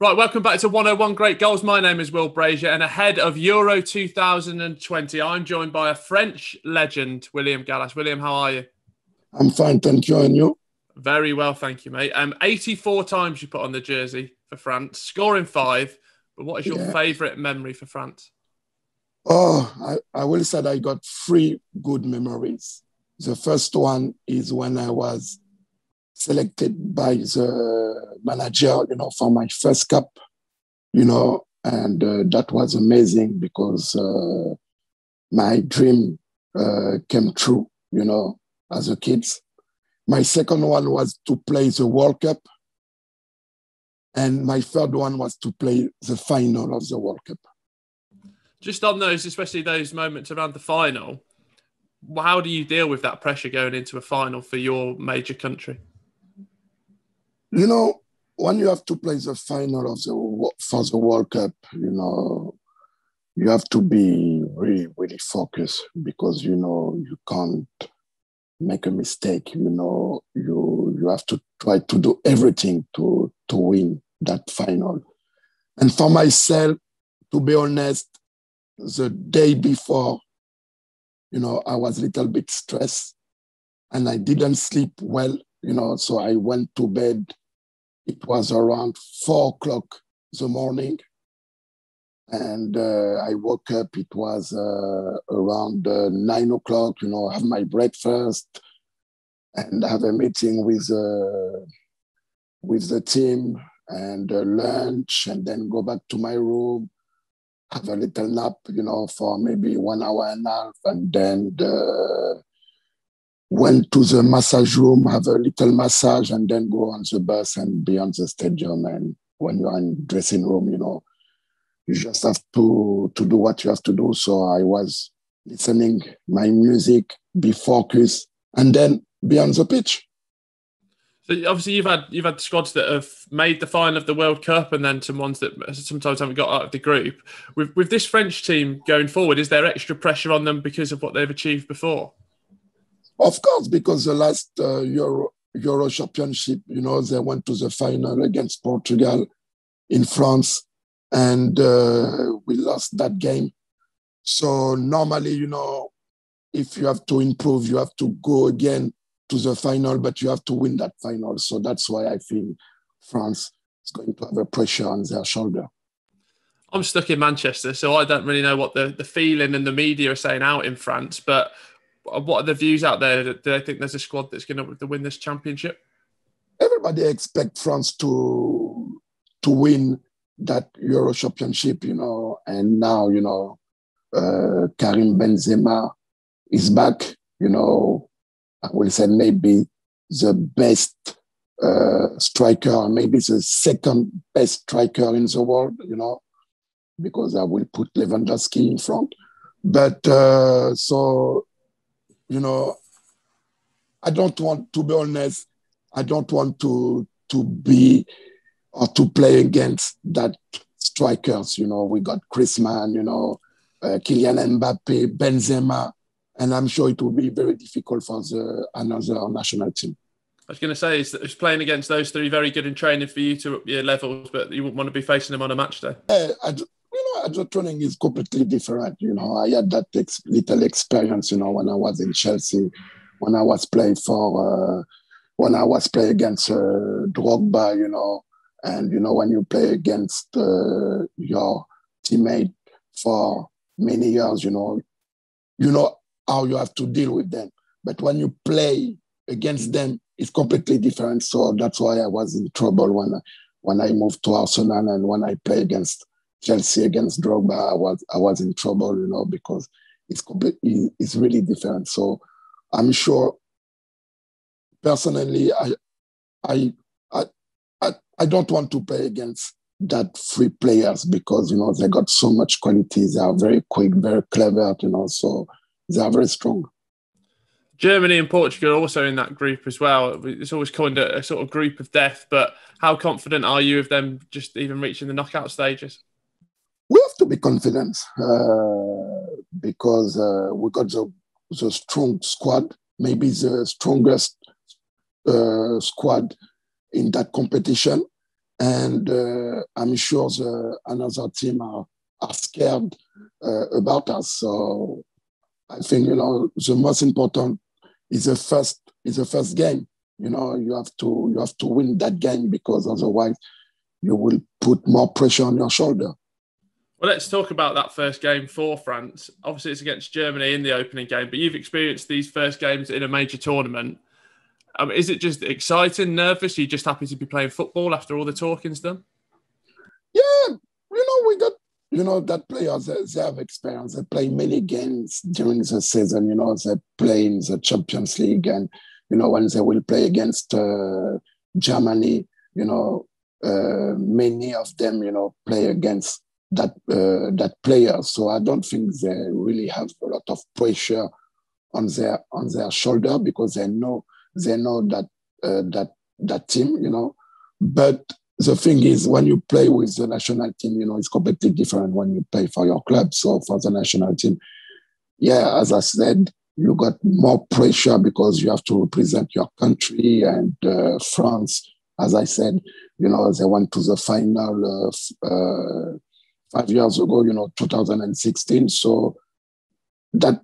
Right, welcome back to 101 Great Goals. My name is Will Brazier, and ahead of Euro 2020, I'm joined by a French legend, William Gallas. William, how are you? I'm fine, thank you. And you? Very well, thank you, mate. 84 times you put on the jersey for France, scoring 5. But what is your favourite memory for France? Oh, I will say I got 3 good memories. The first one is when I was selected by the manager, for my first cup, and that was amazing because my dream came true, as a kid. My second one was to play the World Cup. And my third one was to play the final of the World Cup. Just on those, especially those moments around the final, how do you deal with that pressure going into a final for your major country? When you have to play the final for the World Cup, you have to be really, really focused because, you can't make a mistake. You have to try to do everything to win that final. And for myself, to be honest, the day before, I was a little bit stressed and I didn't sleep well, so I went to bed. It was around 4 o'clock the morning. And I woke up, it was around 9 o'clock, have my breakfast and have a meeting with the team and lunch, and then go back to my room, have a little nap, for maybe 1 hour and a half, and then went to the massage room, have a little massage, and then go on the bus and be on the stadium. And when you're in the dressing room, you just have to do what you have to do. So I was listening my music, be focused, and then be on the pitch. So obviously you've had squads that have made the final of the World Cup, and then some ones that sometimes haven't got out of the group. With this French team going forward, is there extra pressure on them because of what they've achieved before? Of course, because the last Euro Championship, they went to the final against Portugal in France, and we lost that game. So normally, if you have to improve, you have to go again to the final, but you have to win that final. So that's why I think France is going to have a pressure on their shoulder. I'm stuck in Manchester, so I don't really know what the feeling and the media are saying out in France, but what are the views out there? Do they think there's a squad that's going to win this championship? Everybody expects France to win that Euro Championship, and now, Karim Benzema is back, I will say maybe the best striker, maybe the second best striker in the world, because I will put Lewandowski in front. But I don't want, to be honest, I don't want to be or to play against that strikers. We got Griezmann, Kylian Mbappe, Benzema, and I'm sure it will be very difficult for another national team. I was going to say, it's playing against those 3 very good in training for you to up your levels, but you wouldn't want to be facing them on a match day. Adult training is completely different. I had that little experience, when I was in Chelsea, when I was playing against Drogba, and, when you play against your teammate for many years, you know how you have to deal with them. But when you play against them, it's completely different. So that's why I was in trouble when I moved to Arsenal, and when I play against Chelsea, against Drogba, I was in trouble, because it's really different. So I'm sure, personally, I don't want to play against that 3 players because, they got so much quality. They are very quick, very clever, so they are very strong. Germany and Portugal are also in that group as well. It's always called a sort of group of death, but how confident are you of them just even reaching the knockout stages? We have to be confident because we got the strong squad, maybe the strongest squad in that competition. and I'm sure another team are scared about us. So I think the most important is the first game. You have to win that game, because otherwise you will put more pressure on your shoulder. Well, let's talk about that first game for France. Obviously, it's against Germany in the opening game, but you've experienced these first games in a major tournament. Is it just exciting, nervous? Are you just happy to be playing football after all the talking's done? Yeah, we got, that players, they have experience. They play many games during the season, they play in the Champions League, and, when they will play against Germany, many of them, play against that player. So I don't think they really have a lot of pressure on their shoulder, because they know that team, But the thing is, when you play with the national team, it's completely different when you play for your club. So for the national team, yeah, as I said, you got more pressure because you have to represent your country. And France, as I said, they went to the final 5 years ago, 2016. So that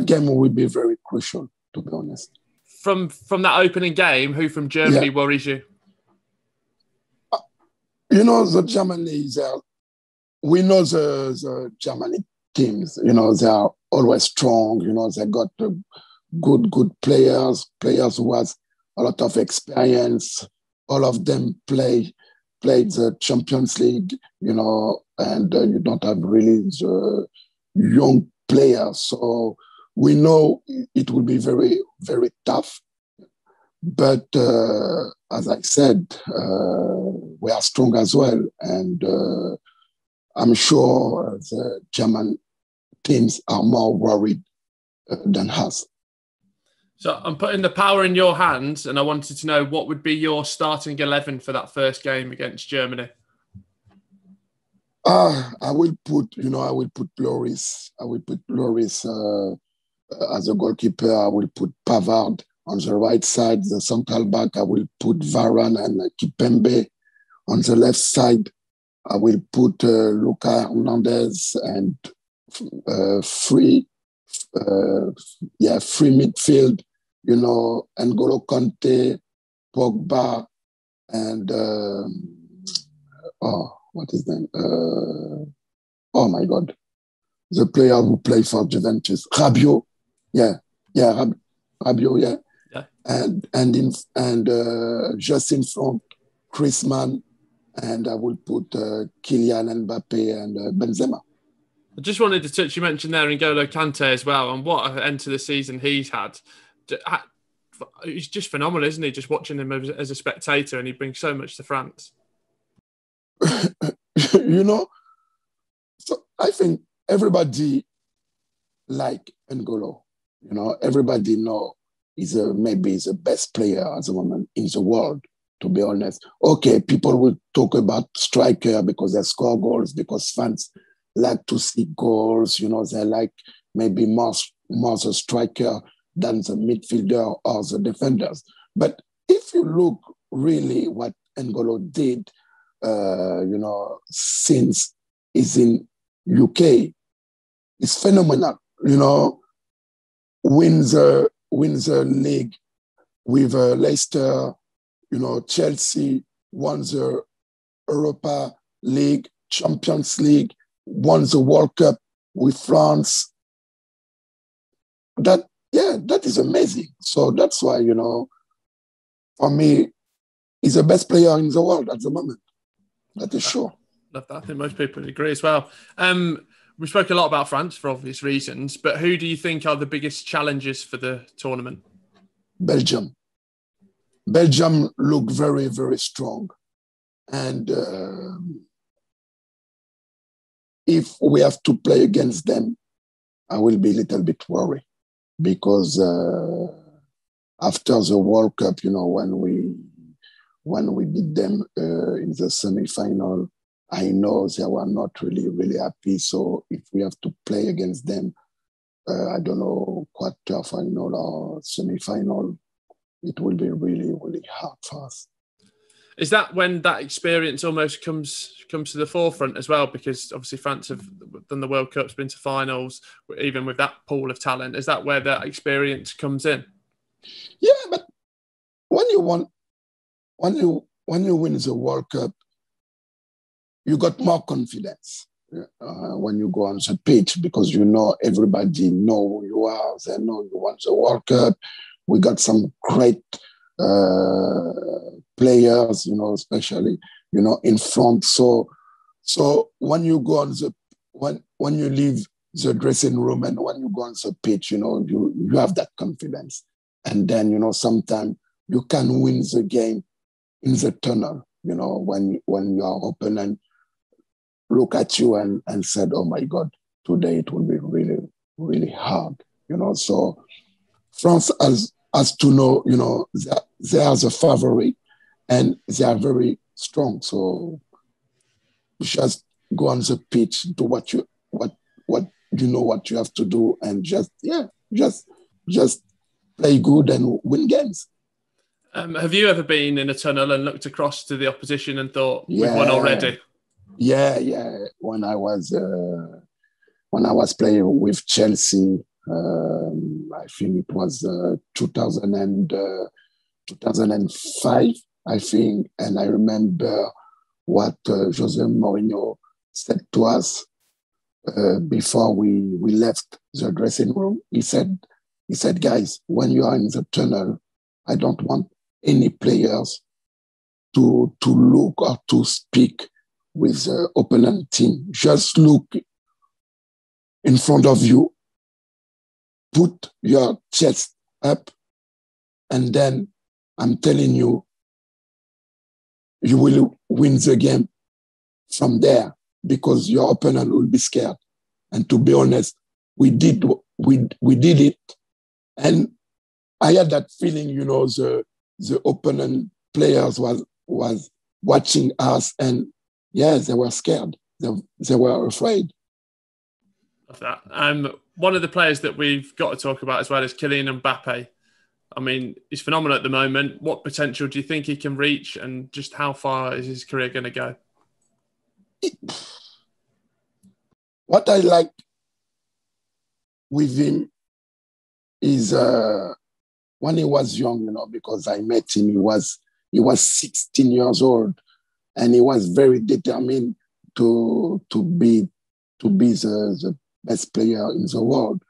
game will be very crucial, to be honest. From that opening game, who from Germany worries you? The Germany, we know the Germany teams, they are always strong, they got good players who has a lot of experience. All of them played the Champions League, and you don't have really the young players. So we know it will be very, very tough. But as I said, we are strong as well. And I'm sure the German teams are more worried than us. So I'm putting the power in your hands, and I wanted to know what would be your starting 11 for that first game against Germany. I will put Lloris. I will put Lloris as a goalkeeper. I will put Pavard on the right side, the central back. I will put Varane and Kimpembe. On the left side, I will put Lucas Hernandez and free midfield, N'Golo Kanté, Pogba, and what is his name? Oh my God, the player who played for Juventus, Rabiot, Rabiot, and just in front, Griezmann, and I will put Kylian Mbappe and Benzema. I just wanted to touch, you mentioned there N'Golo Kanté as well, and what an end to the season he's had. He's just phenomenal, isn't he? Just watching him as a spectator, and he brings so much to France. So I think everybody like N'Golo. Everybody know maybe he's the best player at the moment in the world, to be honest. Okay, people will talk about striker because they score goals, because fans like to see goals. They like maybe more the striker than the midfielder or the defenders. But if you look really what N'Golo did, since he's in UK, it's phenomenal. Wins the league with Leicester. Chelsea won the Europa League, Champions League, won the World Cup with France. That is amazing. So that's why, for me, he's the best player in the world at the moment. That is sure. Love that. I think most people agree as well. We spoke a lot about France for obvious reasons, but who do you think are the biggest challenges for the tournament? Belgium. Belgium look very, very strong. And if we have to play against them, I will be a little bit worried, because after the World Cup, when we beat them in the semi-final, I know they were not really, really happy. So if we have to play against them, I don't know, quarter-final or semi-final, it will be really, really hard for us. Is that when that experience almost comes to the forefront as well? Because obviously France have done the World Cups, been to finals, even with that pool of talent. Is that where that experience comes in? Yeah, but when you win the World Cup, you got more confidence when you go on the pitch, because you know everybody know who you are. They know you won the World Cup. We got some great players, especially in front. So when you go on the when you leave the dressing room and when you go on the pitch, you have that confidence, and then sometimes you can win the game in the tunnel. When your opponent look at you and said, "Oh my God, today it will be really, really hard." So France has to know, they are the favorite and they are very strong. So just go on the pitch, do what you have to do, and just play good and win games. Have you ever been in a tunnel and looked across to the opposition and thought, we've won already? Yeah. When I was playing with Chelsea, I think it was 2005, I think, and I remember what Jose Mourinho said to us before we left the dressing room. He said, guys, when you are in the tunnel, I don't want any players to look or to speak with the opponent team. Just look in front of you, put your chest up, and then I'm telling you, you will win the game from there, because your opponent will be scared. And to be honest, we did it, and I had that feeling, the opponent players was watching us, and yes, they were scared. They were afraid. Of that. One of the players that we've got to talk about as well is Kylian Mbappe. I mean, he's phenomenal at the moment. What potential do you think he can reach, and just how far is his career going to go? What I like with him is when he was young, because I met him, he was 16 years old, and he was very determined to be the best player in the world.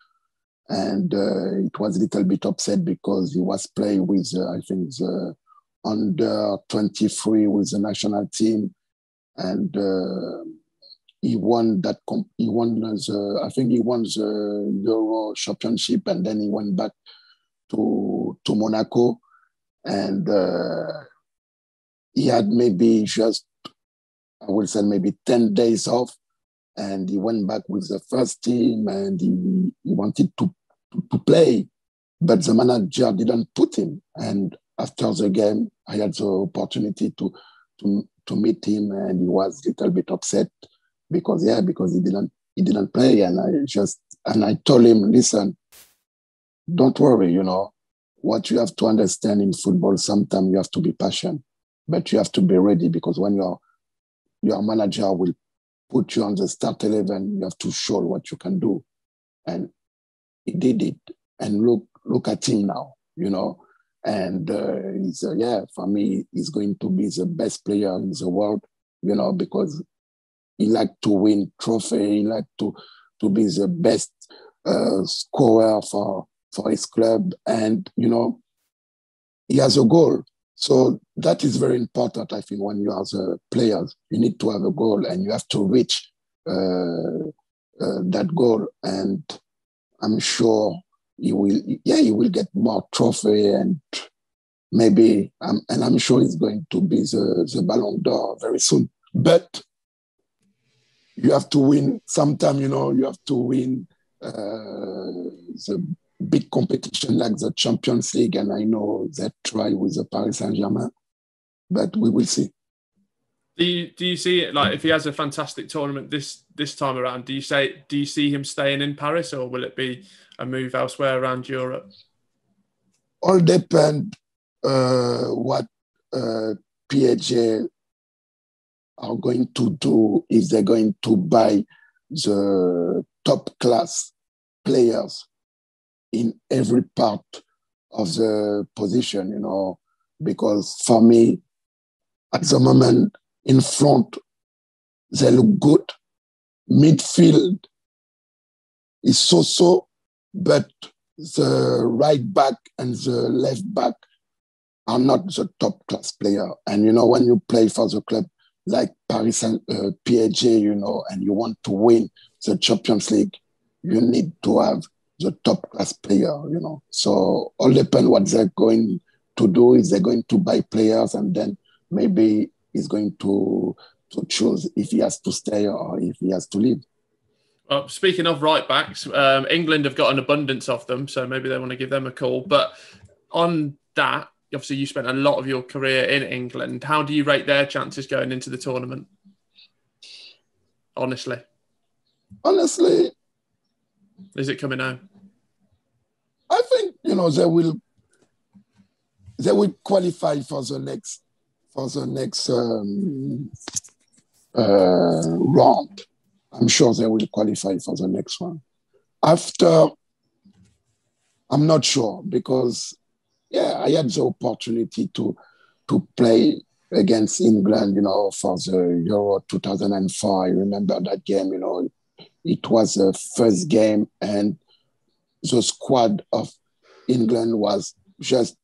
And it was a little bit upset because he was playing with, I think, the under 23 with the national team, and he won that. He won I think he won the Euro Championship, and then he went back to Monaco, and he had maybe just, I would say, maybe 10 days off, and he went back with the first team, and he wanted to play, but the manager didn't put him. And after the game, I had the opportunity to meet him, and he was a little bit upset because he didn't play. And I told him, listen, don't worry, what you have to understand in football, sometimes you have to be patient, but you have to be ready, because when your manager will put you on the start 11, you have to show what you can do. And he did it, and look at him now, and he's for me, he's going to be the best player in the world, because he liked to win trophy, he liked to be the best scorer for his club, and he has a goal. So that is very important. I think when you are the players, you need to have a goal, and you have to reach that goal. And I'm sure he will get more trophy, and maybe, and I'm sure he's going to be the Ballon d'Or very soon. But you have to win. Sometimes, you have to win the big competition like the Champions League, and I know they try with the Paris Saint-Germain, but we will see. Do you see it, like, if he has a fantastic tournament this time around, do you see him staying in Paris, or will it be a move elsewhere around Europe? All depend what PSG are going to do is they're going to buy the top class players in every part of the position, you know, because for me, at the moment, in front, they look good. Midfield is so-so, but the right back and the left back are not the top class player. And, you know, when you play for the club like PSG, you know, and you want to win the Champions League, you need to have the top class player, you know. So all depends what they're going to do. Is they're going to buy players and then maybe he's going to choose if he has to stay or if he has to leave. Well, speaking of right backs, England have got an abundance of them, so maybe they want to give them a call. But on that, obviously you spent a lot of your career in England. How do you rate their chances going into the tournament? Honestly, is it coming home? I think, you know, they will qualify for the next round. I'm sure they will qualify for the next one. After, I'm not sure because, I had the opportunity to play against England, you know, for the Euro 2004. I remember that game, you know, it was the first game and the squad of England was just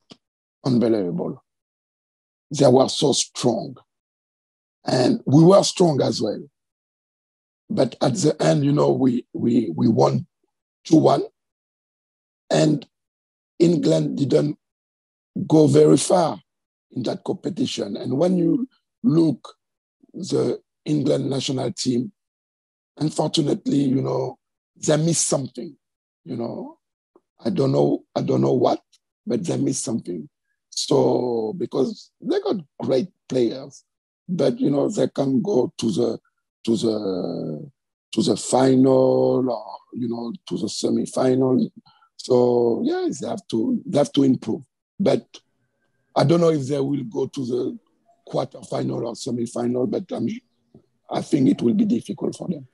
unbelievable. They were so strong. And we were strong as well. But at the end, you know, we won 2-1. And England didn't go very far in that competition. And when you look the England national team, unfortunately, you know, they missed something, you know. I don't know what, but they missed something. So, because they got great players, but, you know, they can go to the final or, you know, to the semi-final. So, yes, they have to improve. But I don't know if they will go to the quarter-final or semi-final, but I think it will be difficult for them.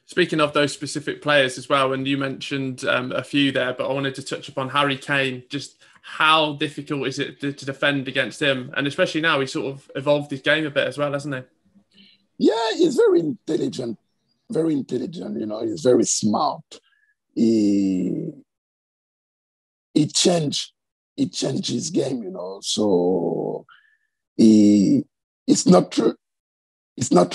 Speaking of those specific players as well, and you mentioned a few there, but I wanted to touch upon Harry Kane. Just how difficult is it to defend against him? And especially now, he's sort of evolved his game a bit as well, hasn't he? Yeah, he's very intelligent, you know, he's very smart. He changed his game, you know, so it's not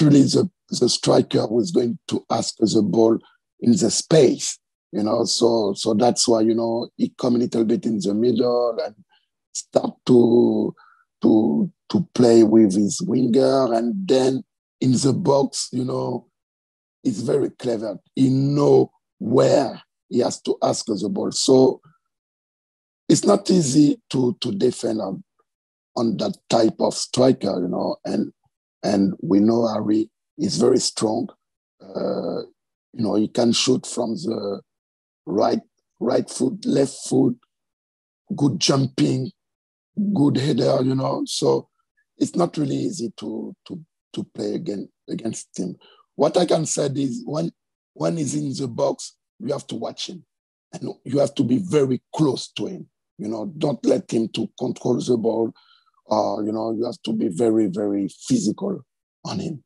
really the striker who is going to ask the ball in the space, you know, so that's why, you know, he come a little bit in the middle and start to play with his winger, and then in the box, you know, he's very clever. He know where he has to ask the ball. So it's not easy to defend on that type of striker, you know, and we know Harry is very strong. You know, he can shoot from the right foot, left foot, good jumping, good header, you know. So it's not really easy to play against him. What I can say is when he's in the box, you have to watch him. And you have to be very close to him. You know, don't let him to control the ball. You know, you have to be very, very physical on him.